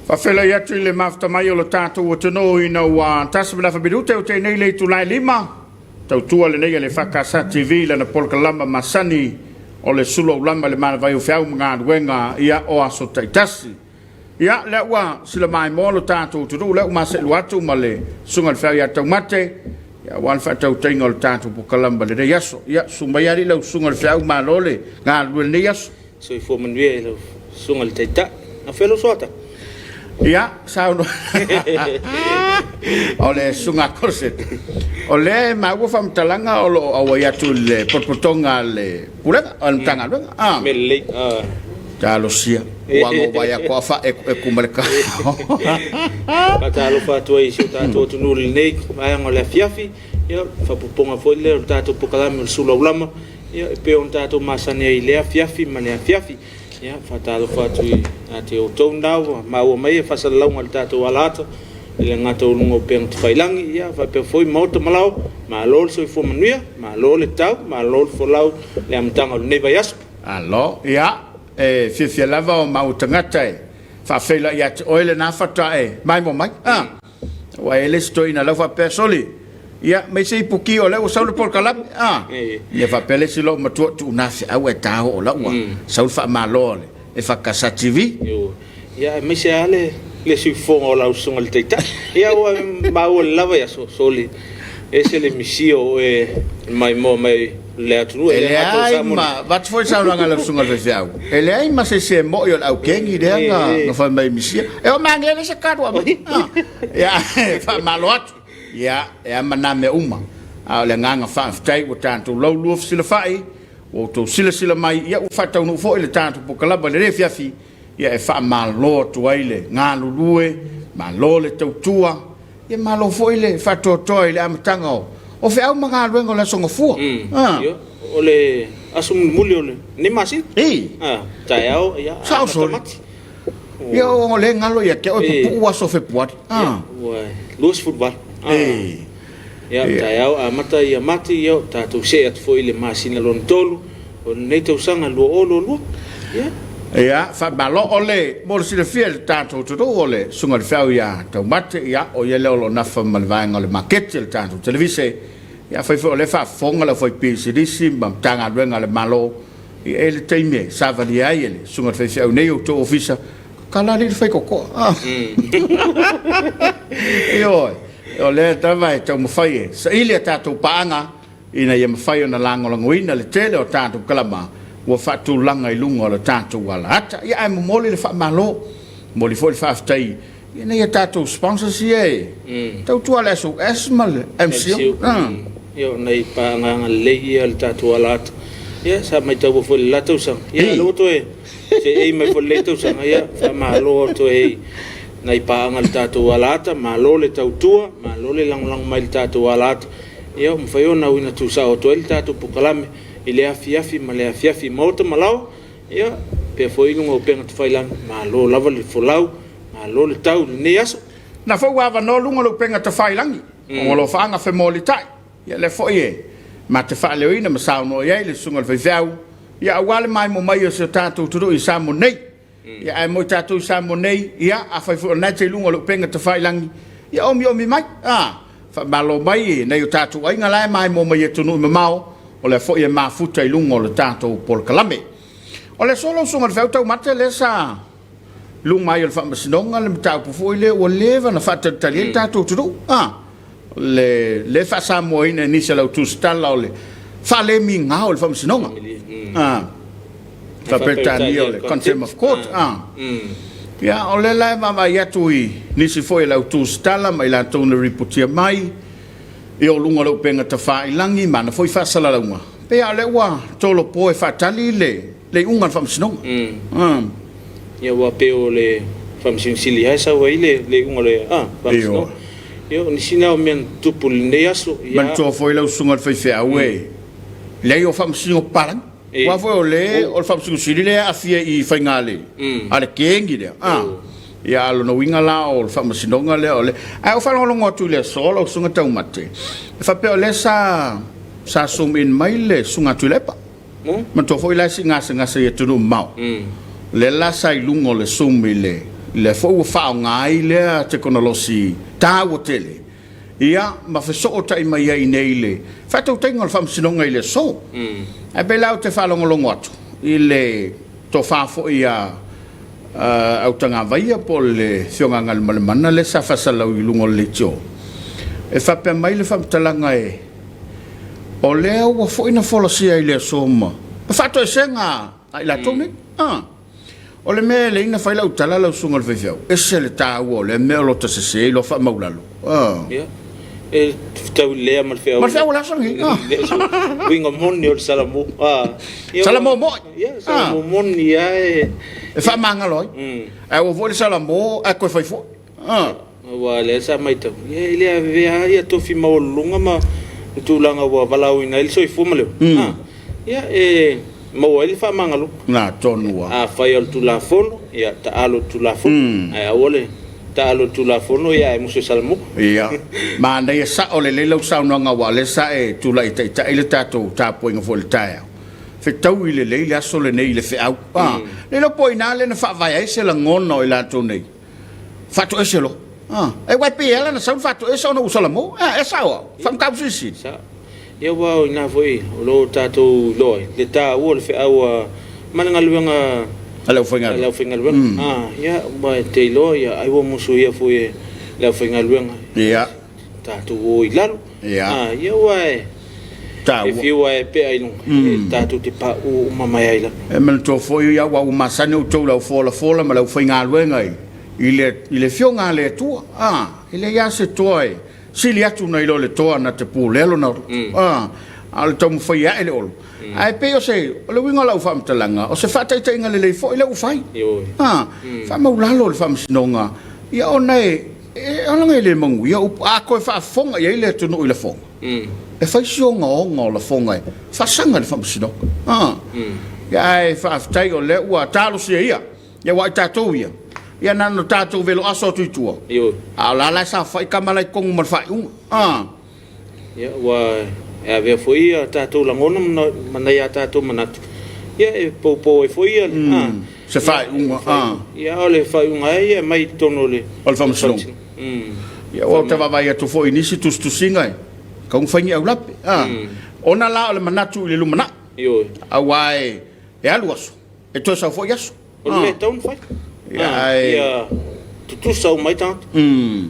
Fafela yatu le mafta mai o lo tātou o tono ina wa tasmana fabirute o te nei le tulai lima. Tau tua le nei le EFKS TV le na Suluaulama masani o le Suluaulama le mana vai o fiau mga duenga ia o aso taitasi. Ia le ua sila mai mo lo tātou o tono le uma se luatu ma le sunga le fiau ia tau mate. Ia wan fa tau tainga o le tātou Suluaulama le rei aso. Ia sumbayari lau sunga le fiau ma lole ngā lue nei aso. So i fo manuia lau sunga le taita. Na felo soata. Ia, sauno. Ole sunga korset. Ole mau fam talanga o o ya tu le potpotonga le pulega on tanga lo. Ah. Mele. Talo sia. Wango vaya ko fa e kumaleka. Patalo fa tu ai sita tu tu nul nei, vai ngole Afiafi. Ia fa poponga foi le tato pokalam Suluaulama. Ia pe on tato masane ile Afiafi mane Afiafi. Ya fatalo fatu ate o tondau mau mai fa salau ngal tato alata ile ngato lungo peng failangi ya fa pe foi moto malau ma lol so fo manuia ma lol tau ma lol fo lau le amtanga ne bayas allo ya fi lava o mau tangata fa fela ya oile na fata mai mo mai wa ele sto ina la fa persoli ya me sei puki o le o saul por kalam ia fa pele silo matu tu na se au eta o la wa saul fa malole EFKS TV ya me se ale le si fo o la usung al teita ya o ma o lava ya soli ese le misio mai mo mai le atu ele ai ma wat foi sa nga la usung al fiau ele ai ma se mo yo au kengi de nga fa mai misio e o mangele se kadwa ya fa malot ya maname uma le nganga fa ftai o tanto lo luof sila fai o to sila mai ya u fata no fo ile tanto pokalaba le Afiafi ya e fa malo to ile ngalu lue malo le tautua ya malo fo ile fa to ile amtanga o fe au manga luengo la songo fu yo ole asum mulio le ni masi tayao ya automati yo le ngalo ya ke o pu so fe puat lus football ya tayau amata ya mati yo tatu se at foi le masina lon tolu o nei tau sanga lo ya fa balo ole mo si le fiel tatu to ole sunga le fau ya tau mate ya o ye lo na fa malvanga le market le tatu televise ya fa ole fa fonga le foi pc simbam tanga renga le malo e le time sa va dia ele sunga le fau nei o to ofisa kala le fa koko yo o le tava tau mafai sa ile tatu paanga ina ye mafai na lango langoina le tele o tatu kalama wa fatu langa i lunga le tatu wala ata ya ai moli le fa malo moli foi fa ftai ina ye tatu sponsors ye tau tu ala so esmal mc yo nei paanga le ye le tatu wala ya sa mai tau fo la tau sa ya lo to se ei mai fo le tau sa ya fa malo to nai paanga le tatu alata malo le tautua malo le lang mai le tatu alata ia mfai ona wina tu sa o toel tatu pokalame ile Afiafi ma le Afiafi moto malau ia pe foi no penga tu failan malo lava le folau malo le tau ne aso na fo wa no lunga lo penga tu failan o lo fanga fe molitai ia le foi ma te fa le ina ma sa no ia le sunga le fau ia wale mai mo mai o se tatu tu i sa mo nei ya ai mo tatu sa mo nei ya a fa fo na te lunga lo penga te fai langi ya o mi mai fa malo mai nei o tatu ai ngala mai mo mai tu no mau o le fo ye ma futa i lunga lo tatu por kalame o le solo sunga fa tau mate le sa lunga mai o fa masnonga le tau po fo ile o leva na fa tali tatu tu le fa sa mo ina ni se lo tu stalla o le fa le mi nga o fa masnonga fa pertani ole contempt of court ya ole la mama ya tui ni si foi la tu stala mai la tu na reportia mai e o lunga lo penga ta fa ilangi mana foi fa sala la uma pe ale wa tolo po e fa tali le unga fam sino ya wa pe ole fam sin sili ha sa wa ile le unga le fam sino yo ni sina o men tu pul ne aso ya man to foi la sunga fa fa we le o fam sino palang wa foi ole o fam sino sili le afia I faingale ale kengi de ya lo no winga la o fam sino ngale ole ai o fa lo ngotu le solo sunga tau mate fa pe ole sa sum in mai le sunga tu le pa man to foi la singa se tu no mau le la sai lungo le sum le le fo ua whaongai lea te konolosi tā ua tele. Ia, ma wheso tai mai ai nei le. Whatau tenga le whamsinonga i le so. E be lau te whalongolongo atu. I le to whafo ia au tanga vaia po le whionga ngal malemana le sa whasalau i lungo le tio. E whapea mai le whamtalanga e. O lea ua fo ina wholosia i le so ma. Whato e senga ai la tone. O le mea le ina whaila utala lau sunga le whewhau. E se le tā ua o le mea lo ta se i lo wha maulalo. E tau lea mal whewhau. Mal whewhau la sangi. Winga moni o le Salamo. Salamo mo? Salamo moni e. E wha mangaloi. E o vo le Salamo e koe whaifo. Wa le sa mai tau. Ia lea vea ia tofi maolunga ma tūlanga wa walau ina ili soi fumaleo. Ia mau ele fa mangalo na tonua a fai al tulafono ia ta alo tulafono ai ole ta alo tulafono ia e muso salmo ia ma nei sa ole le lo sa no nga wale sa e tula ita ile tato tapuaiga voltaia fe tau ile le la sole nei le fe au le lo poina le na fa vai ai se la ngono i la to nei fato eselo e wai pe ela na sa fato eso no salmo e sa o fam kapsisi sa ia wa ina foi lo tato lo le ta o le fe au mananga luanga ala ufinga ia ba te lo ia ai wo musu ia foi la ufinga luanga ia tato o ilalo ia wa ta if you wa pe ai no tato te pa o mama ia ila e men to foi ia wa masane o to la fola ma la ufinga luanga ile fionga le tu ile ia se toi sili atu na ilo le toa na te pūlelo na al tomu whai a ele olo ai pe o se o le winga lau whamtalanga o se whataita inga le leifo i le ufai whamaulalo le whamsinonga ia o nei alanga i le mangu ia a koe whaafonga ia i le tunu i le fonga e whai sionga o ngā le fonga i whasanga le whamsinonga ia ai whaafitai o le ua talo sia ia wai tātou ia ia nano tātou velo aso tuitua a la sa fai kamalai kongu mal fai ia wa e vea foi tātou langona mana ia tātou manatu ia e popo e foi se fai ia ole fai ia mai tono le ol famsong ia o te vavai atu foi nisi tustusinga kong fangi au lape ona la ole manatu ile lumana a wai e aluaso e to sa foi aso ole taun fai ia tu sau mai tant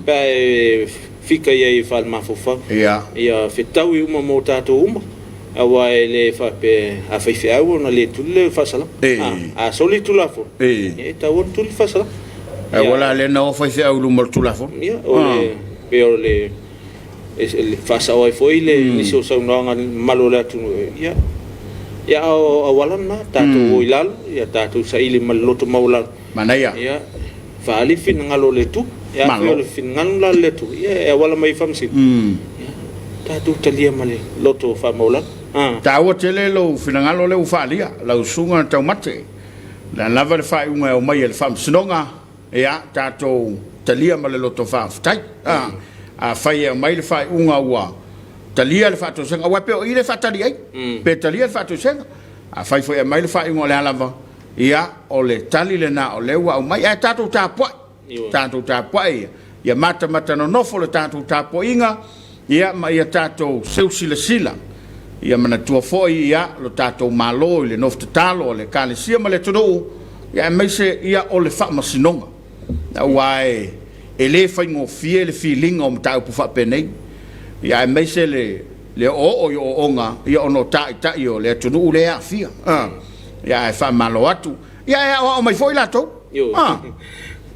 pa fica ia fal mafofa ia fetau uma mo tato uma awa ele fa pe a fai au na le tulle fa sala a soli tulafo e ta won tul fa sala e wala le no fai au lu mo tulafo ia ole pe ole ele fa sa oi foi le ni so sa no malola tu ia o wala na tato ilal ia tato sa ile maloto maulal manaya ia fali fin ngalo le tu ia fali fin ngalo le tu ia wala mai famsi ta tu talia male loto fa mola ta o tele lo fin ngalo le ufalia la usunga tau mate la lava le fa unga o mai le famsi nonga ia ta to talia male loto fa tai a fai mai le fa unga wa talia le fa to senga wa pe o ile fa talia pe talia le fa to senga a fai foi mai le fa unga le lava ia o le tali le na o le wa o mai e tātou tāpuai ia mata no nofo le tātou tāpuinga ia ma ia tātou sila ia mana tua foi ia lo tātou malo le nof te talo le kale sia ma le tonu ia mai se ia o le whamasinonga na wai e le whaingo fie le feeling o mtau pufa penei ia mai se le o onga ia ono tai o le tonu le a fia ia e fa malo atu ia o mai foi lato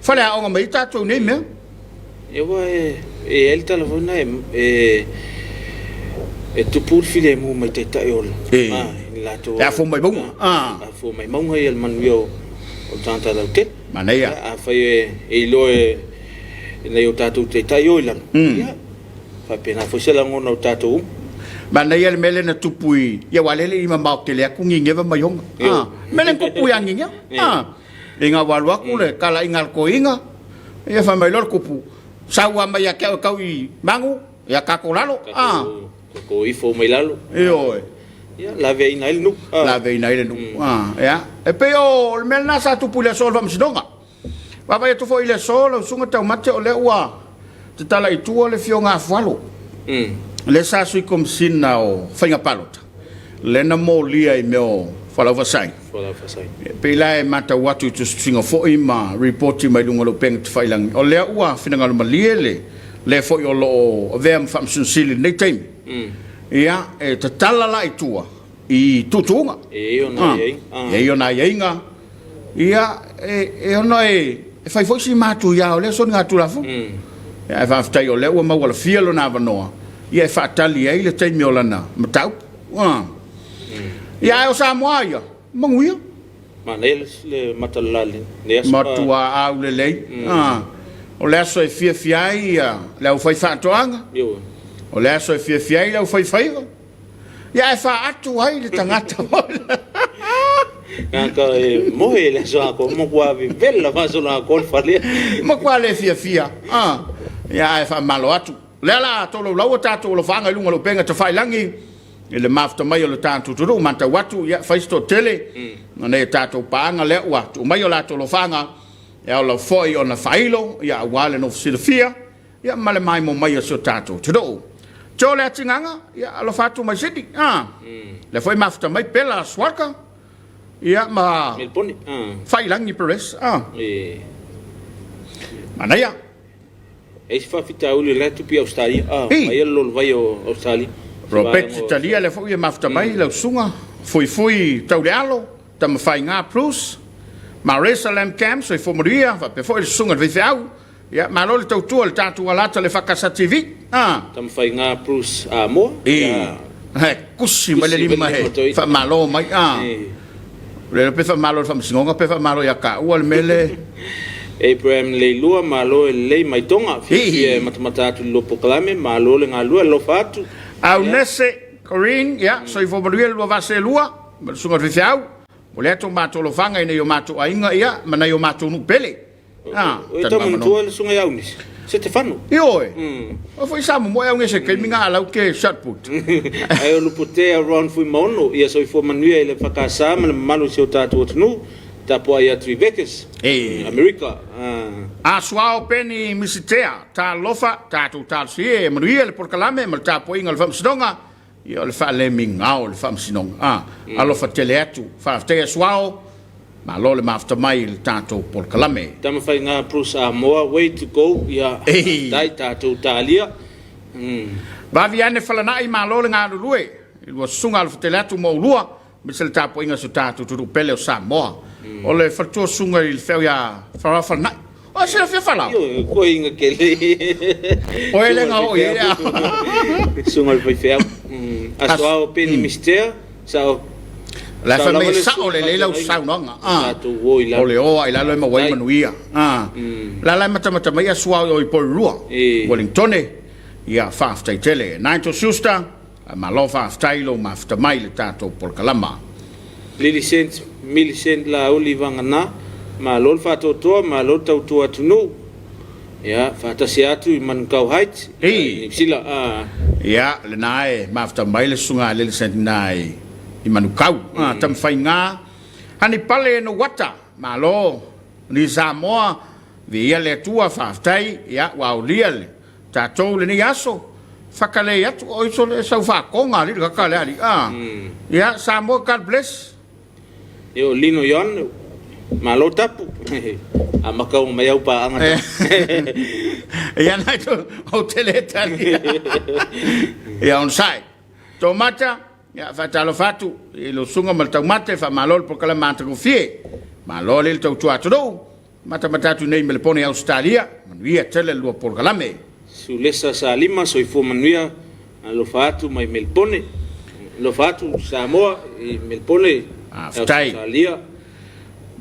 fala o mai tato nei me eu el telefona e tu pur file mo mai teta eu lato ia fo mai bom fo mai mong el manuel o tanta da te maneia a foi e lo nei o tato teta eu lan ia fa pena foi se la ngona o tato mana ia le mele na tupui ia walele i mamau te lea kunginge va mayonga mele kupui anginga inga walwa kule kala ingal ko inga ia fa mai lor kupu sawa mai ya kau i mangu ia kakolalo ko i fo mai lalo io ia la veina il nu ia e pe o le mele na sa tupui le solva msidonga Wa vai to fo ile solo sunga tau mate o le ua. Te tala I tua le fionga falo. Le sa sui kom sina o whainga palota. Le na mo lia I meo whala wasai. Pe la e mata watu tu stringa fo I ma reporti mai lunga lo penga te whailangi. O lea ua whinanga lo malie le fo I o lo o vea mwhamsun sili nei teimi. Ia e te tala la I tua I tutunga. E ona yeinga. Ia e ona e fai fo si matu ia o le so nga tu lafu. Ia e whaftai o le ua mawala fielo na vanoa. Ia e whaatali e le teimi o lana matau. Ia e o Samoa ia. Manguia. Ma le matalali. Matua au le lei. O le aso e fiafiai ia le au fai whaatoanga. O le aso e fiafiai le au fai whaiva. Ia e wha atu ai le tangata moila. Ka e mohe le so ako mo kwa vela vaso la kon falia. Mo kwa le fia. Ia e wha malo atu. Lela tolo lau tatu lo fanga lunga lo penga te whailangi. Le mafta mai o le tātou turu manta watu ia whaisto tele. Nei tātou paanga le ua. Tu mai o la tolo fanga. Ia o la foi o na whailo. Ia wale no fsilafia. Ia male mai mo mai o so tātou turu. Tō le atinganga. Ia alo fatu mai siti. Le foi mafta mai pela swaka. Ia ma whailangi peres. Mana ia. E si whawhita uli le tupi Australia. Mai alo vai o Australia. Robert Italia le foi mafta mai le sunga. Foi tau de alo. Tama whai ngā plus. Ma Jerusalem camp so I fomoria. Pe foi sunga de vifeau. Ia ma lo le tau tua le tātua lata le whakasa TV. Tama whai ngā plus Samoa. Kusi mai le lima he. Wha malo mai. Le pe wha malo wha msingonga pe wha malo ia ka ua le mele. Abraham le lua malo le mai tonga. Fia matamata atu lo pokalame malo le ngā lua lo fatu. Au nese Corinne, ia, so I fomoria lua vase lua. Sunga de vifeau. O le ato mātou lo whanga ina I o mātou ainga ia. Mana I o mātou nuk pele. O tamu tua le sunga iau nis. Se te whanu. Ioe. O foi samu mo iau ngese kei minga alau ke shot put. Ai o lupote around fui maono. Ia so I fo manuia le whakasa ma le malu se o tātou atunu. Tapuaiga EFKS. America. Suao peni misitea. Tā lofa, tātou tālusie. Manuia le porkalame, ma le Tapuaiga le whamsidonga. Ia le whaale mingao le whamsidonga. Alofa tele atu. Whaaftea suao. Ma lo le mafta mai le tātou porkalame. Tama whai ngā prus Samoa, way to go. Ia dai tātou tālia. Vavi ane whalanai ma lo le ngā lulue. I lua sunga alofa tele atu mo ulua. Misa le Tapuaiga so tātou turu pele o Samoa. O le whatua sunga I le wheu ia whalanai. O se le whia whalau. Ko inga ke le. O ele ngā o ia. Sunga le whau. Asoa o peni mistea. Sao. La famille sao le lau sao nonga. O le oa I lalo e mawai manuia. La lai matamata mai asua o I porurua. Wellingtone. Ia whaaftai tele. Naito Susta. Ma lo whaaftai lo mafta mai le tātou porkalama. Millicent la uli vangana. Ma lo le whatotoa, ma lo tautua tunu. Ia, whatasi atu I Manukau Heights. Sila. Ia, le nae mafta mai le sunga le nae. I Manukau. Tam whai ngā. Hani pale no wata. Ma lo. Ni Samoa. Via le tua whaftai. Ia, wau lia le. Tātou le ni aso. Whakale atu. O iso le sau whakonga. Li kakale ali. Ia, Samoa, God bless. Io lino yon. Ma lo tapu. A makau mai au pa anga. Ia nai to. O tele tali. Ia on sai. Tomata. Ya fatalo fatu lo sunga mal tau mate fa malol por kala mata ko fie malol il tau tuatu do mata tu nei me le pone Australia manuia tele lo por kala me su lesa salima so ifo manuia lo fatu mai melpone lo fatu Samoa I melpone Australia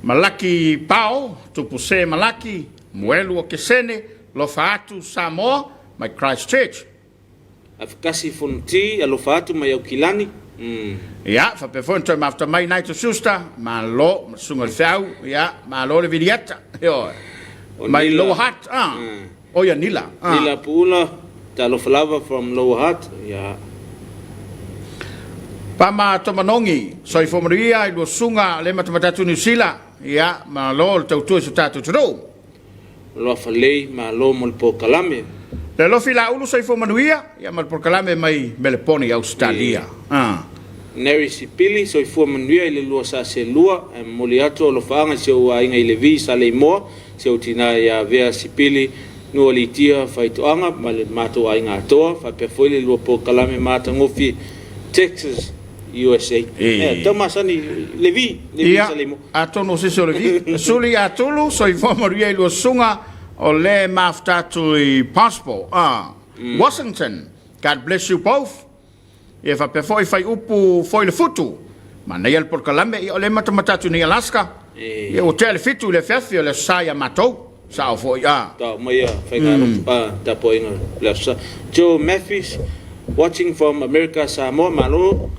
malaki pao tu puse malaki muelu o kesene lo fatu Samoa mai Christchurch Afikasi fonti alo fatu mai au kilani. Ia, fa pe fonto mafta mai naito susta, ma lo sunga le fau, ia, ma lo le vidiata. Io. Mai low hat, O ia nila. Nila pula, ta lo flava from low hat, ia. Pa ma tomanongi, so I fomoria I lo sunga le matamata tu New Zealand, ia, ma lo le tautua so tatu tro. lo falei ma lo mo po kalame Le lo fila ulu sai fo manuia ya mal por kalame mai meleponi Australia. Neri sipili so fu manuia ile lua sa se lua moliato lo fanga se o ainga ile vi sa le mo se o tina ya vea sipili no litia faitoanga mal mato ainga toa fa pe foi le lua po kalame mata ngofi Texas USA. Tomasani levi sa le mo. Atono se so levi. Suli atulu so fo manuia lo sunga o le maftatu I passport. Washington. God bless you both. E fa pe foi fai upu foi le futu. Ma nei al por kalame I o le matamatatu ni Alaska. E o tele fitu le Afiafi o le saia matou. Sa o foi Ta mai fai ngaro Tapuaiga le sa. Joe Matthews watching from America Samoa malo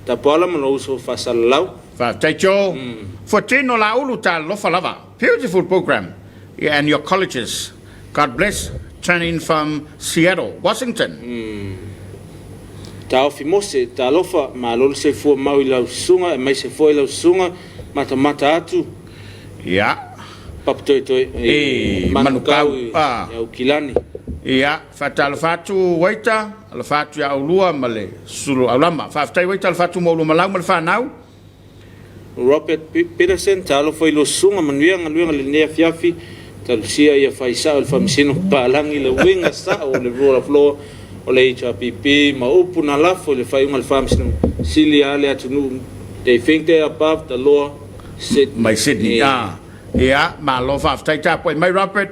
Tapuaiga malo so fa salau. Fa taicho. For tino la ulu ta lo falava. Beautiful program. And your colleges. God bless. Turning from Seattle, Washington. Ta ofi mose ta lofa ma lo se fu mau ila sunga mai se fu ila sunga mata atu papto manukau ya ukilani fatal fatu waita al fatu ya ulua male Suluaulama fa ftai waita al fatu mo uluma lau mal fa nau Robert Peterson ta lo foi lo sunga manuia le ne Afiafi ta sia ia faisa al famsino palangi le winga sa o le rola floor o le HPP ma upu na lafo le fai ungal famsino sili ale atunu they think they above the law Sydney ma lo fa ftai ta poi mai Robert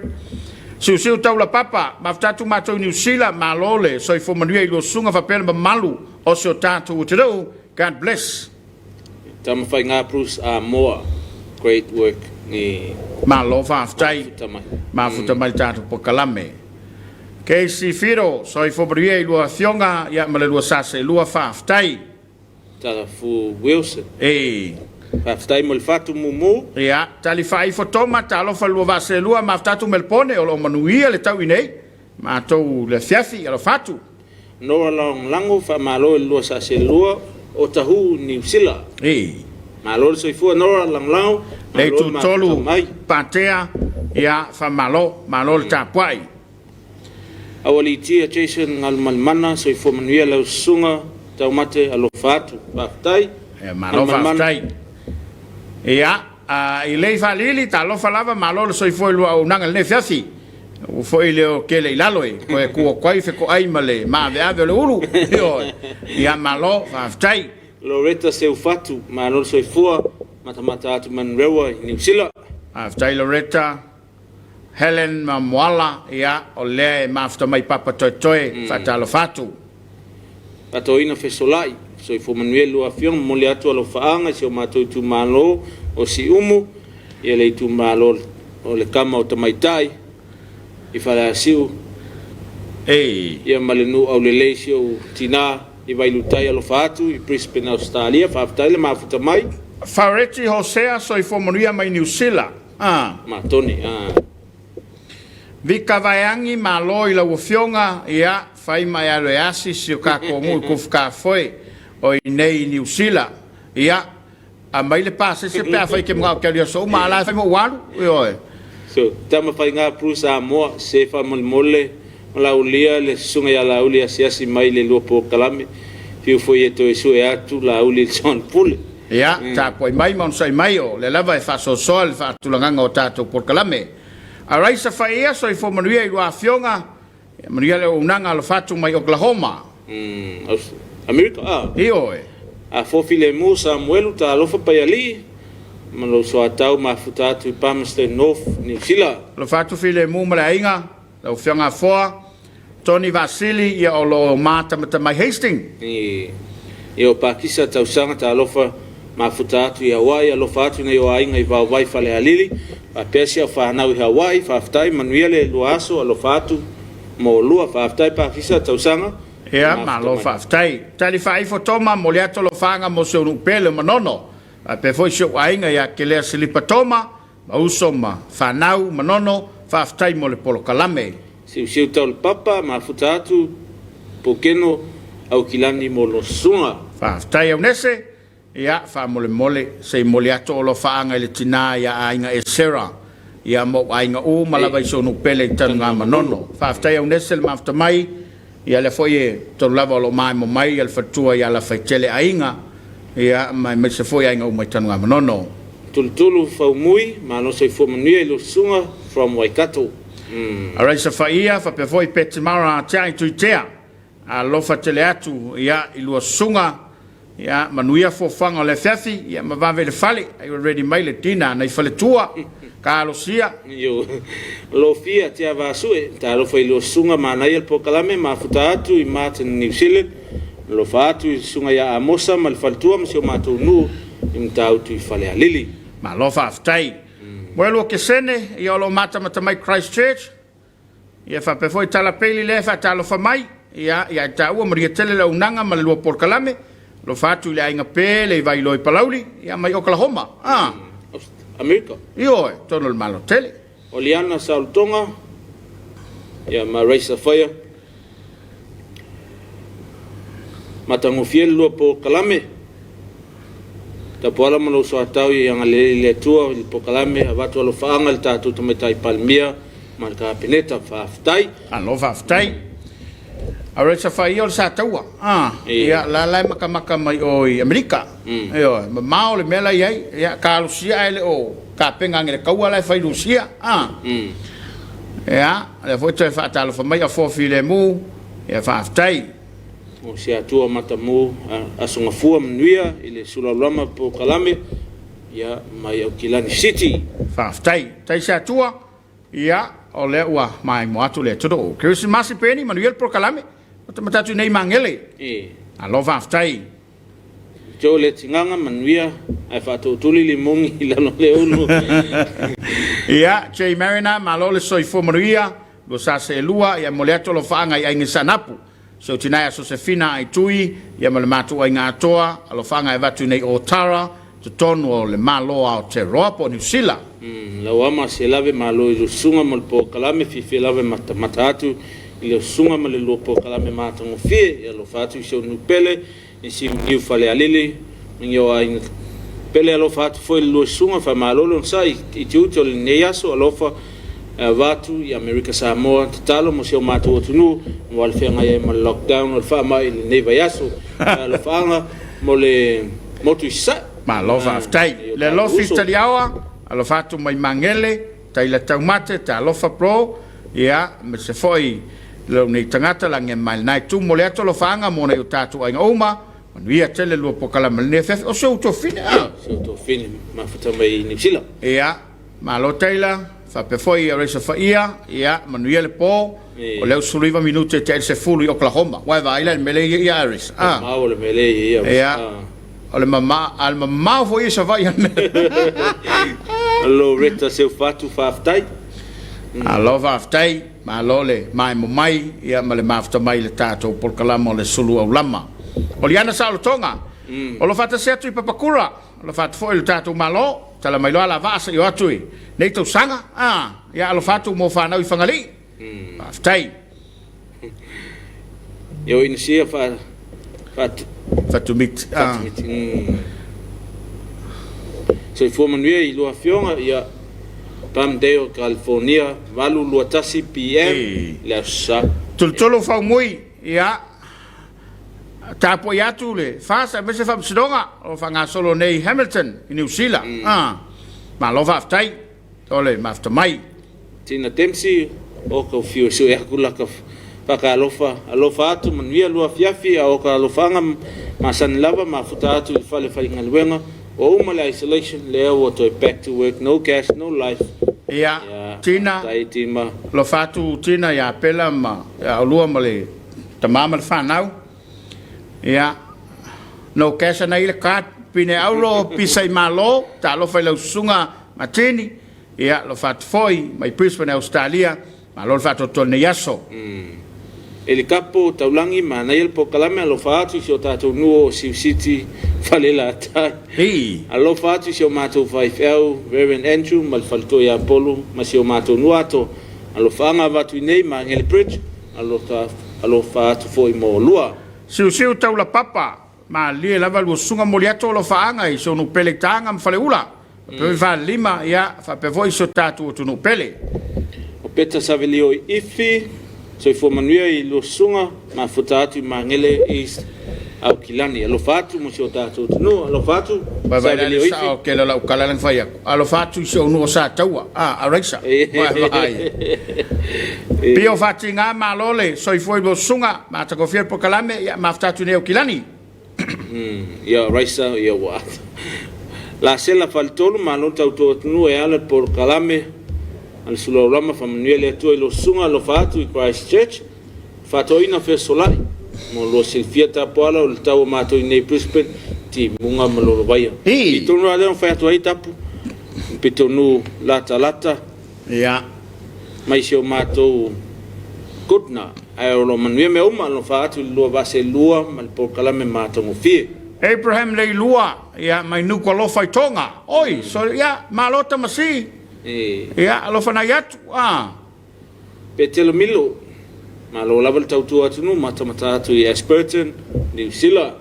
siu tau la papa ma ftatu matou New Zealand ma lo le so fo manuia lo sunga fa pele malu o so tatu utero God bless tam fai nga Bruce more great work ni ma lo fa ftai ma futa mai tatu po kalame Casey Firo so fo manuia lo afionga ya male lo sase lo fa ftai ta fu Wilson Faftai mo fatu mumu. Tali fai fotoma talo fa lo va se lua maftatu melpone o manuia le tau nei. Ma to le Afiafi lo fatu. No long lango fa malo lo sa se lua o tahu New Zealand. Malo so fu no long lango le tu tolu patea fa malo le tapuai. Awali tia Jason ngal malmana so fu manuia lo sunga tau mate alo fatu. Faftai malo faftai. I lei fa lili ta lo falava malo so foi lo unanga le Afiafi o foi le ke le lalo ko e ku ko fe ko ai male ma ave le ulu malo fa ftai Loretta se fatu malo so foi mata atu man rewa New Zealand ftai Loretta Helen Mamwala o le mafta mai papa toi fa ta lo fatu atoina fe solai so i fo Manuel lo afiong mo le atu alo faanga se o matou tu malo o si umu e le tu malo o le kama o tamaitai i fala siu ia malenu au le leisi o tina i vailutai alo fatu i Brisbane Australia faftai le mafuta mai Fareti Hosea so i fo manuia mai New Zealand matoni Vika vaiangi malo i la ufionga ia fai mai alo e asi si o kako mu kufka foi o nei New Zealand a mai le pase se pe fai ke mga ke so mala fai mo walu so tama fai nga prusa mo se fa mole la ulia le sunga ya la ulia si mai le lopo kalame fiu foi to su e atu la ulia son pule ta poi mai mon sai mai o le lava e fa so sol fa tulanga o tato por kalame a raisa fai ia so i fo manuia i wa fionga manuia le unanga lo fatu mai Oklahoma America a fofile mu Samuel ta lofa paiali malo so atau mafuta tu Palmerston North New Zealand lo fatu file mu malainga lo fianga foa Tony Vasili ia o lo mata mai Hastings o pakisa tau sanga ta lofa mafuta tu Hawaii lo fatu nei o ainga i vai fale alili pa pesia fa na Hawaii fa ftai manuele luaso lo fatu mo lua fa ftai pakisa tau sanga ma lo fa ftai tali fai fotoma mo le ato lo fanga mo se un pele manono pe foi sho ainga ya ke le silipa toma ma usoma fa nau manono fa ftai mo le polo kalame si tol papa ma futatu pokeno au kilani mo lo sunga fa ftai unese fa mole se mo le ato lo fanga le tina ya ainga e sera ia mo ainga o malava iso no pele tanga manono fa aftai au nesel mafta mai ia le foi to lava lo mai mo mai al fatua ia la faitele ainga ia mai me se foi ainga o mai tanga manono tultulu fa mui ma no se fo mani lo sunga from Waikato arai sa faia fa pe foi petimara tai tuitea a lo fatele atu ia ilua sunga ia manuia fo fanga le Afiafi ia ma va le fale ai already mai le tina nei fale tua Kalosia yo lo fia tia va sue ta lo foi lo sunga mana il pokalame ma futatu I Martin New Zealand lo fatu sunga ya amosa mal faltua msio matu nu imtau tu fale alili ma lo fa aftai well ke sene ia lo mata mai Christchurch ia fa pe foi tala peli le fa talo fa mai ia ta u maria tele la unanga mal lo pokalame lo fatu le ainga pele vai lo palauli ia mai Oklahoma Amerika. Io tono il malo tele. Oliana Saltonga. Ya ma raisa fire. Matango fiel lo po kalame. Tapuaiga malo so atau yang le tua il po kalame avatu lo faanga il tatu tometai palmia marka peneta fa aftai. Ano fa aftai. Aresa fa io sa taua. Ia la maka mai o Amerika. Io ma le mela ia ka Lucia ele o ka penga ngere ka wala fa Lucia. Ia le foi fa talo fa mai a fo file mu ia fa aftai. O sia tua matamu asunga fua mnuia ile Suluaulama po kalame ia mai o Kilani City. Fa aftai. Tai sa tua ia o le ua mai mo atu le todo. Christmas peni manuel pro kalame. Matatu nei mangele. Alo va aftai. Jo le tinganga manuia ai fa to tuli limongi la no le ulu. Ia, che marina malo le soi fo manuia, go sa se lua ia moleto lo fanga ia ngi sanapu. So tinaya so se fina ai tui ia male matu ai ngatoa, alo fanga e vatu nei otara, to tonu le malo au te ropo ni sila. La wama se lave malo i sunga mol po kalame fi lave matatu. Ile sunga male lo po kalame matango fie ya lo fatu so nu pele e si niu fale alili ngio ai pele lo fatu foi lo sunga fa malo lo sai I tuto le neaso alofa vatu I America Samoa talo mo se matu tunu mo al fenga e mo lockdown o fa mai ne vayaso lo fanga mo le motu sa ma lo fa aftai le lo fitaliawa alo fatu mai mangele tai la taumate ta lo fa pro ia me se foi lo nei tangata la nge mai nai tu mo le ato lo fanga mo nei tatu ai ngoma manuia tele lo pokala malne fe o so to fine ma fata mai ni sila ia ma lo taila fa pe foi a resa fa ia manuia le po o le suliva minute te se fulu Oklahoma wa vai la mele ia res ma o le mele ia o le mama al mama foi sa vai lo reta se fatu fa aftai Alo va aftai ma lole mai mo mai ia male mafta mai le tato por kalamo le Suluaulama. Oliana Saltonga. O lo fata setu I papakura. O lo fata foi le tato malo tala mai lo ala vasa I atui. Nei tau sanga ia lo fatu mo fanau I fangali. Aftai. Yo inicia fatu mit. So fo manuia I lo afionga ia Palmdale, California, valu luatasi PM le sa. Tultolo fa mui ia Tapuaiga le fasa me se fa msidonga o fanga solo nei Hamilton I New Zealand. Ma lo va aftai. Ole mafta mai. Tina temsi o ka fio so ya kula ka paka alofa atu manuia lo Afiafi o ka alofanga masan lava ma futa atu fale ngalwenga. O mala isolation le o to back to work no cash no life. Ia tina lo fatu tina ya pela ma ya lua male tamama fa now. Ia no cash na ile card pine aulo pisai malo ta lo fa lo sunga matini. Ia lo fat foi mai Brisbane Australia ma lo fatu to ne yaso. El capo taulangi mana il po kalame lo fatu si o tatu nuo si city falela tai alo fatu si o mato 5L Reverend Andrew mal falto ya Apollo ma si o mato nuato alo fanga vatu nei ma ngel bridge alo fatu foi mo lua siu tau la papa ma li lava lu sunga moliato lo faanga I sono peletanga mfaleula Pe va lima ia fa pe voi so tatu tunu pele. O peta sa veli o ifi, so i fo manuia i lo sunga, ma futatu i mangele is au kilani. Alo fatu mo si o tatu tunu, alo fatu Ba sa ba veli o le ifi. sa o ke la ukala lang fai aku. Alo fatu so no sa taua. A raisa. Pio fati nga malole so i foi bo sunga ma ta ko fiel po kalame ya ma fatu ne o kilani. Ya raisa ya wa. La sela faltolu ma lo tautu tunu e ala por kalame al Suluaulama Faamisionare tu lo sunga lo fatu i Christ Church. Fatu ina fe solai. Mo lo silfia Tapuaiga o tau mato nei Brisbane ti munga malo vai. I tonu ale fa tu ai tapu. Pitonu lata. Ya. Mai se o mato kutna ai lo manuia me uma lo fatu lo va se lua mal por kalame mato mo fie. Abraham le lua ya mai nu ko lo fai tonga. Oi so ya malota masi. Ya lo fana yatu. Petelo milo malo lava tautu atunu mata tu Esperton New Zealand.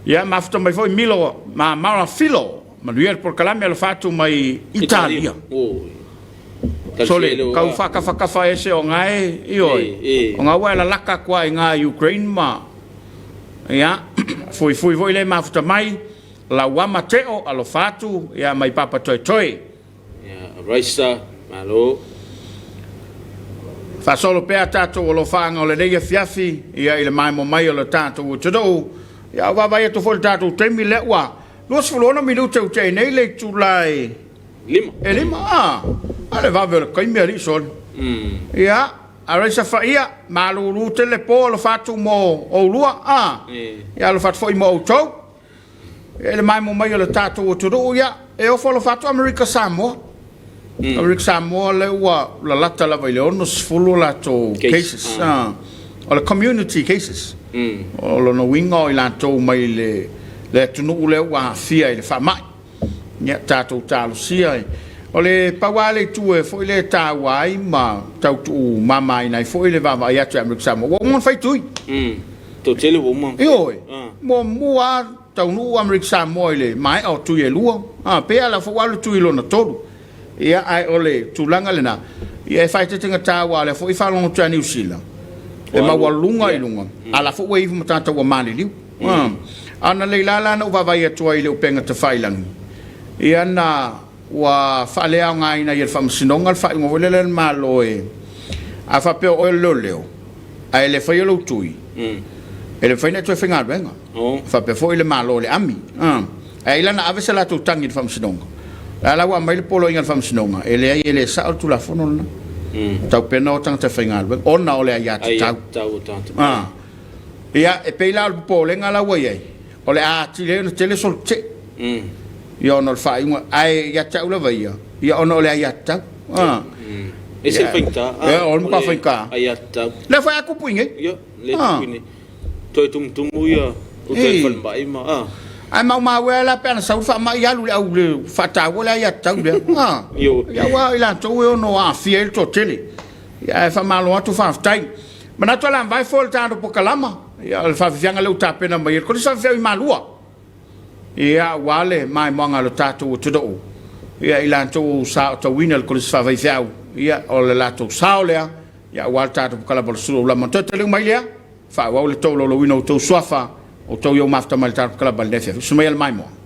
Ya mafto mai foi milo ma mara filo. Manuel por kalame lo fatu mai Italia. Sole kau faka ese o ngai ioi. O nga wala laka kwa nga Ukraine ma. Ya foi le mafta mai la wama teo alo fatu ya mai papa toi. Ya raisa malo. Fa solo pe atato o lo fanga o le nei Afiafi ia ile mai mo mai o le tato o todo. Ya va vai to fol tato temi le wa. Los fulona minuto o te nei le tulai. Lima. Ale va ver kai meri son. Ya, ara sa fa ia malu lu tele po lo fatu mo o lua Ya lo fatu foi mo to. Ele mai mo mai le tato o todo ya. E o folo fatu America Samoa. America Samoa le wa la lata la vai le onos fulu la to cases. O le community cases. O lo no wingo i la to mai le tunu le wa fia le fa mai. Ya tato talo sia. Ole pawale tu e foi le tawai ma tau tu mama ina foi le va ya tu America Samoa. Wo fai tu. To tele wo mo. Oi. Mo mua tau nu America Samoa le mai o tu e lua. Pe ala fo walu tu ilo na todo. Ia ai ole tu langa le na. Ia fai te tinga tawa le foi fa long tu New Zealand. E ma walunga i lunga. Ala fo wave mo tata wa mani liu. Ana le lala no va vai tu ile upenga te failang. Ia na wa falea ngai na ye Faamisionare fa ngo le malo e a fa pe o loleo a ele fa yelo tui ele fa na tu finga venga fa pe fo ile malo le ami a ila na ave sala tu tangi Faamisionare la wa mai polo inga Faamisionare ele sa tu la fono na tau pe no tang te finga venga ona ole ya tau ia e pe la polo nga la wa ye ole a tele sol che ia ono fai ai ya tau la vai ia ono le ya tau ese finta ono ka finka ai tau le fai aku puinge ia le puinge toi tum ia o te fal mai ma ai mau wela pena sau fa mai ya lu au le fata wala ya tau le ya wa ila to ono a fiel to tele ya fa malo tu fa tai mana to la vai folta do pokalama ya fa fianga le uta pena mai ko sa fa malua ia wale mai manga lo tatu o todo ia ilanto sa to winel ko sa vai fiau ia o le lato saolea ia wal tatu kala bol Suluaulama to tele mai ia fa wa le to lo wino to swafa o to yo mafta mal tatu kala bal defe sumayal mai mo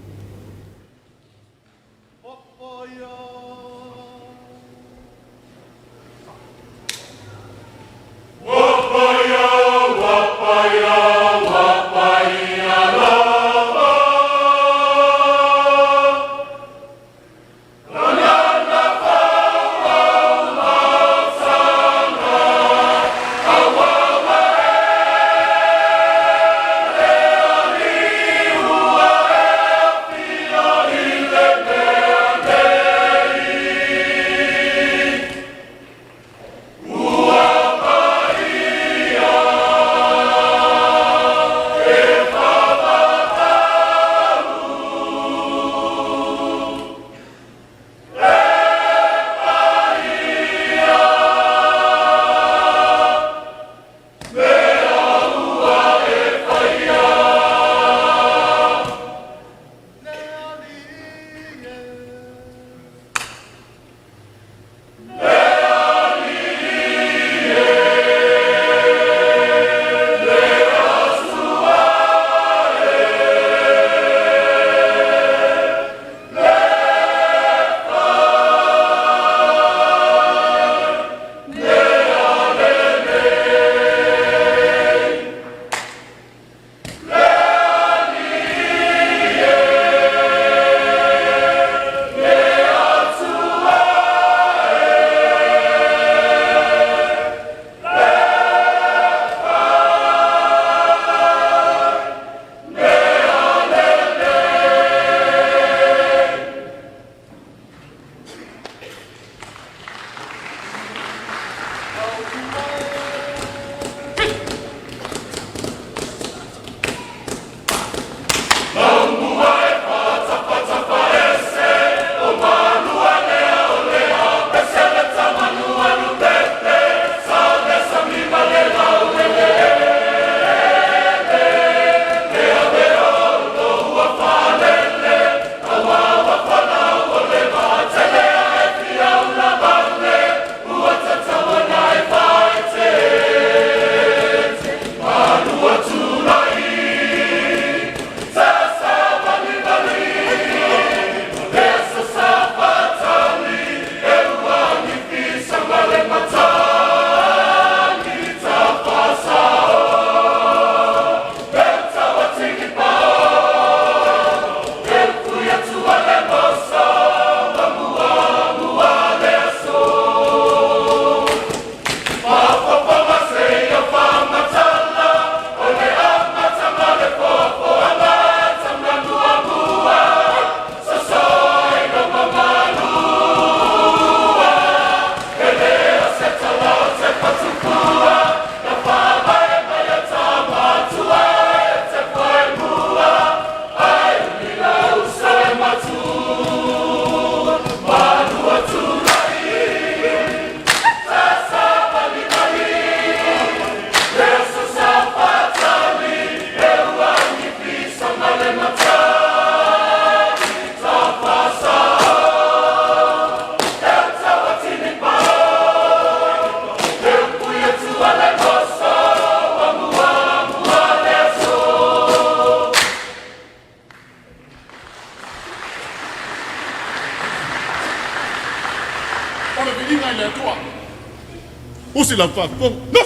usi la fa po no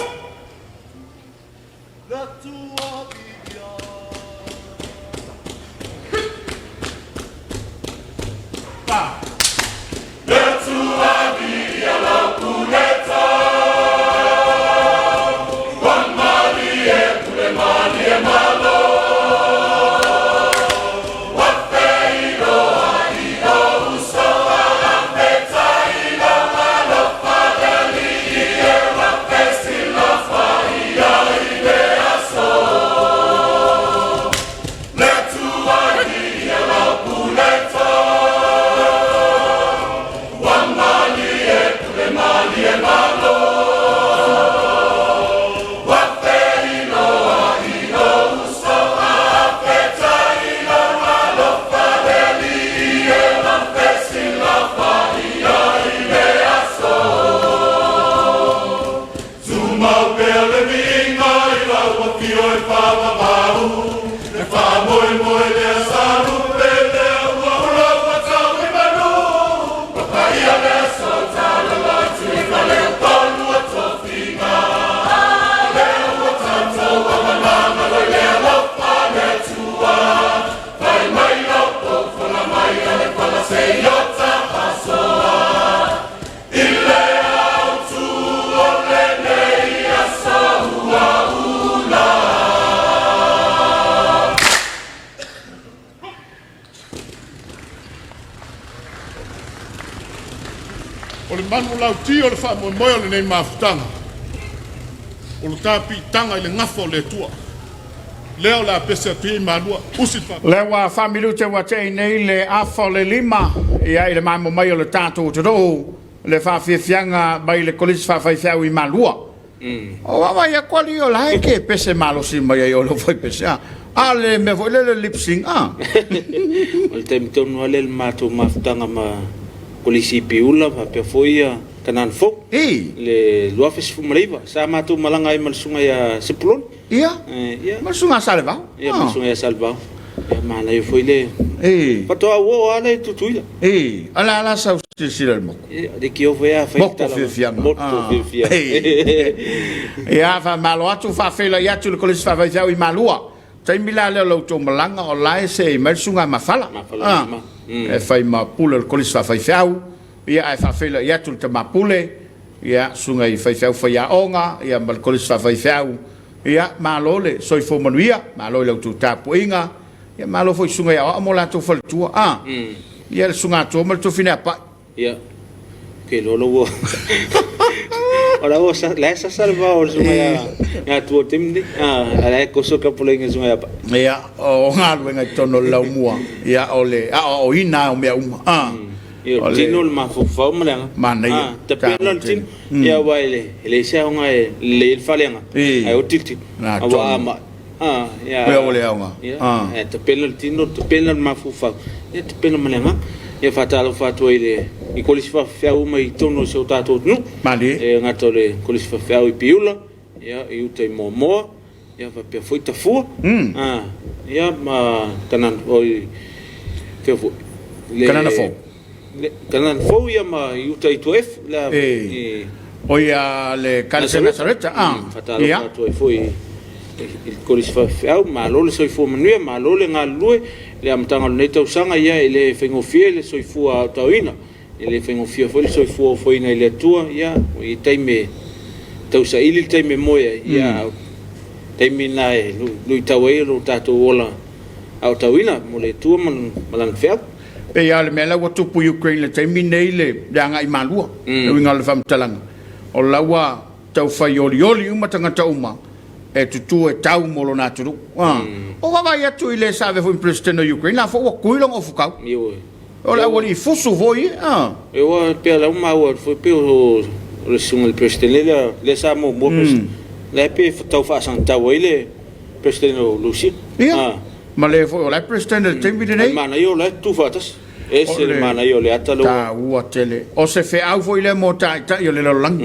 Tio le fa mo le nei mafutanga. O le tapi tanga le ngafo le tua. Leo la pesa pi malua usi fa. Le wa familu te wa te nei le afo le lima ia ile mai mo mai le tato te do le fa fianga mai le kolis fa fiau I malua. O wa ia kwali o la ke pese malo si mai o lo foi pesa. Ale me vo le lipsing O te mitono le mato mafutanga ma polisi piula pa pe foia kanan fo le luafes fumaliva sa matu malanga I malsunga ya sepulon ia malsunga salva ia malsunga ya salva ya mana yo foi le pato wo ale tutuila ala sa sila mo de que eu foi a feita moto fifia ia fa malo atu fa fela ya tu le colis fa vai I malua tai mila le lo to malanga o lai se malsunga mafala e fai ma pule le colis fa fai fiau ia e fa fela ia tu te mapule ia sunga I fai fiau fai a onga ia mal colis fa fai fiau ia malole soi fo manuia malole lo tu Tapuaiga ia malo foi sunga ia mo la tu fal tu ia sunga tu mal tu fina pa ia que lolo wo ora wo la esa salva o sunga ia tu temni ala ko so ka pulenga sunga ia pa ia o ngalu nga tono la mua ia ole o ina o mea ia tino ma fo fa malanga mana te pelo tin ia waile le sa nga le falenga ai o titi awa ama ia ole nga te pelo tino te pelo ma fo fa ia te pelo malanga ia fatalo fatu ile I kolis fa fiau mai tono se o tato nu mali e ngato le kolis fa fiau I piula ia I utai momo ia fa pe foi tafu ia ma kanan oi ke fo kanan fo ia ma I utai to f la o ia le kalsena sareta fatalo fatu foi il kolis fa fiau ma lo le soi fo manuia ma lo le ngalue le amtanga le tau sanga ia ile fengo fiele soi fua tauina ile fengo fia foi soi fua foi na ile tua ia I taime tau sa ili taime moia ia taime na lui tawai lo tato ola au tauina mo le tua malan fiau e ia le mela wa tupu Ukraine le taime nei le danga I malua le winga le fam talanga o lawa tau fai oli uma tangata uma e tutu e tau molo na turu o vai atu ile save foi presidente no Ukraine la fo wa kuilong o fukau o la wali fusu voi e wa pe la uma wa foi pe o sunga presidente le sa mo le pe tau fa san tau ile presidente Lucy ma le foi o la presidente tembi de nei mana yo le tu fatas ese mana yo le atalo ta wa tele o se fe au foi le mota yo le lang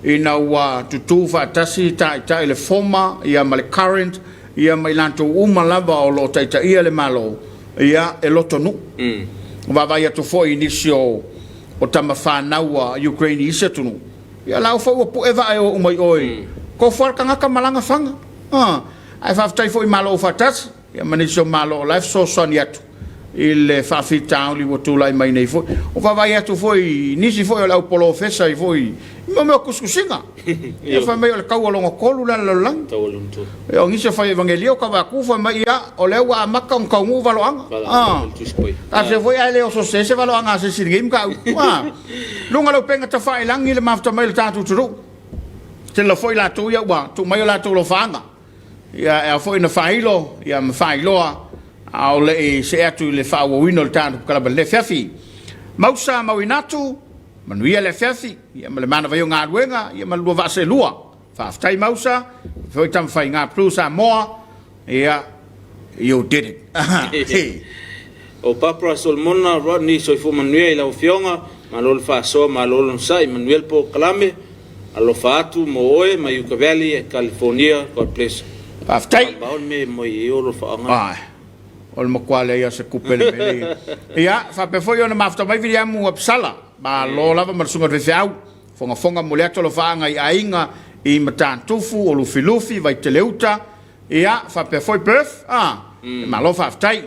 ina wa tutu fa tasi ta ile forma ia mal current ia mai lanto uma lava o lo ta ia le malo ia e loto nu va vai to foi inicio o tama fa na wa Ukraine isa tunu ia lau fo pu eva ai o mai oi ko for kanga kamalanga fanga ai fa tai fo i malo fatas ia maniso malo life so son yet il fa fita li wotu lai mai nei fo o va vai atu foi nisi foi lau polo fesa i foi mo me kuskusinga ia fa mai o kau longo kolu la lang tawaluntu o ngisa fa evangelio ka va ku fa mai ia o le wa maka on kau valo anga a se foi ai le o so se valo anga se sirgim ka lunga lo penga ta fa ilang ile mafta mai tatu turu te la foi la tu ia wa tu mai la tu lo fanga ia foi na failo ia ma failoa au le se atu le fa o wino tanto kala le fiafi mausa mawinatu manuia le fiafi ia le mana vai nga luenga ia malua va se lua fa tai mausa foi tam fai nga plus Samoa ia you did it o papra solmona rodney so fu manuia la fionga malol fa so malol sai manuel po klame alo fatu mo oe mayuka valley California God bless fa tai baul me mo yoro fa nga o le makuale ia se kupele mele ia fa pe foi ona mafta mai viria mu apsala ba lo lava marsunga de fiau fonga mo le atolo fanga i ainga i matantufu o lufilufi vai teleuta ia fa pe foi perf ma lo fa tai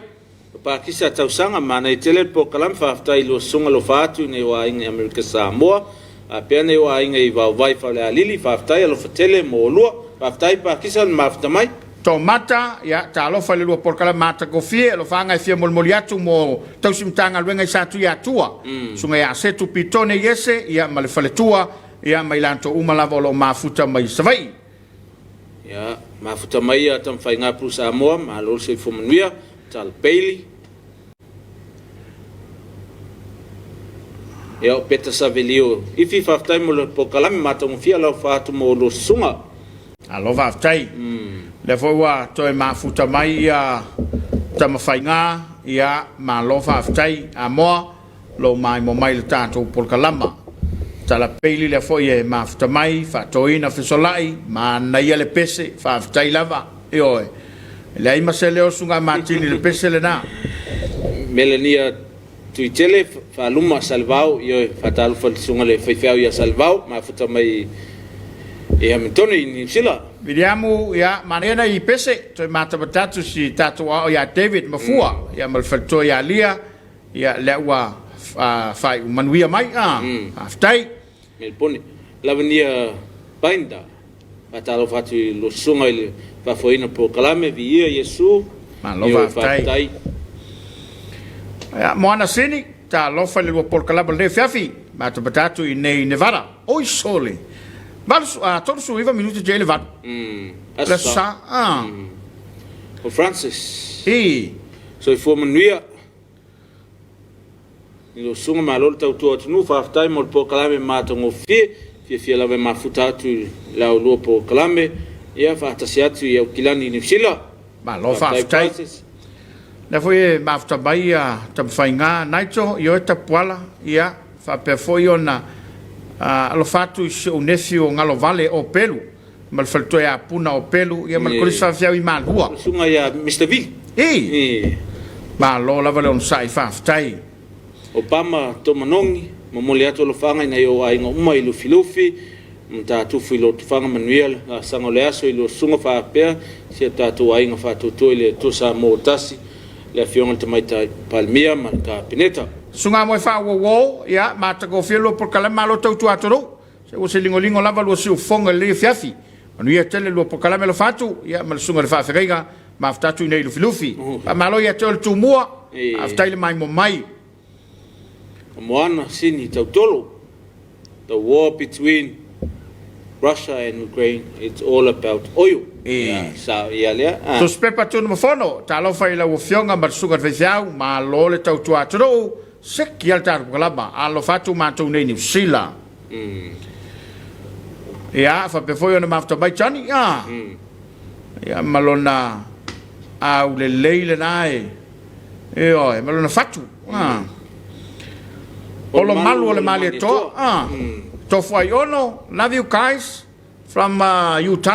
pa kisa tausanga mana i tele po kalam fa tai lo sunga lo fatu ne wa inga America Samoa a pene wa inga i va vai fa le lili fa tai lo fatele mo lo fa tai pa kisa mafta mai tomata ya talo fale lo por kala mata ko fie lo fanga fie mol moliatu mo tau simtanga luenga isa tu ya tua sunga ya setu pitone yese ya male fale tua ya mailanto umala volo mafuta mai savai ya mafuta mai ya tam fai nga pu Samoa ma lo se fu manuia tal peili ya peta savelio ifi fa tai mo lo por kala mata mo fie lo fa tu mo lo sunga alo va tai le foi wa toi mafuta mai ya tama fainga ya ma lo fa tai a mo lo mai mo mai tanto por kalama tala peli le foi e mafuta mai fa toi na fisolai ma na ia le pese fa tai lava e oi le ai masele o sunga martini le pese le na melania tu tele fa luma salvau yo fa tal fa sunga le fa ya salvau mafuta mai e amitoni ni sila Vediamo ya manena i pese to mata batatu si tatu o ya David mafua ya malfalto ya lia ya lewa fai manuia mai aftai melponi lavania painda atalo fatu lo sunga ile fa foina proclame via Yesu malova aftai ya moana sini ta lo fa le proclame le fiafi mata batatu i nei Nevada oi sole Vamos a todos os 20 minutos de elevar. Essa. O Francis. So for manuia. Lo sunga malol tau tu atu fa aftai mo po kalame mata ngo fie la ma futatu la lo po kalame ia fa tasiatu ia kilani ni sila. Ma lo fa aftai. Na foi ma afta baia tam fainga naito yo tapuala ia fa pe foi ona alo fatu o nefio ngalo vale o pelu mal falto ya puna o pelu ya mal kolisa fia i mal hua sunga ya Mr. V ma lo la vale on sai fa tai Obama to manongi momoleato lo fanga ina yo ai ngoma ilu filufi mta tu filo tu fanga manuel sango le aso ilo sunga fa pe si ta tu ai nga fa tu ile tu sa motasi le fiona te mai ta palmia marka pineta sunga mo fa wo ya mata go filo por kala malo tau tu atoro se o se lingolingo lava lo se fonga le fiafi anu ia tele lo por kala melo fatu ya mal sunga le fa ferega ma ftatu nei lo filufi malo ia tol tu mua aftai mai mo mai moana sini tau tolo the war between Russia and Ukraine it's all about oil sa ia to spepa tu no fono ta lo fai la fionga mar sunga fesiau ma lo le tau tu atoro se ki altar glaba allo fatu ma tu nei sila ya fa pe foi ona mafta bai chani ya malona au le leile nai oi malona fatu Olo malu ole mali to. To foi ono. Love you guys from Utah.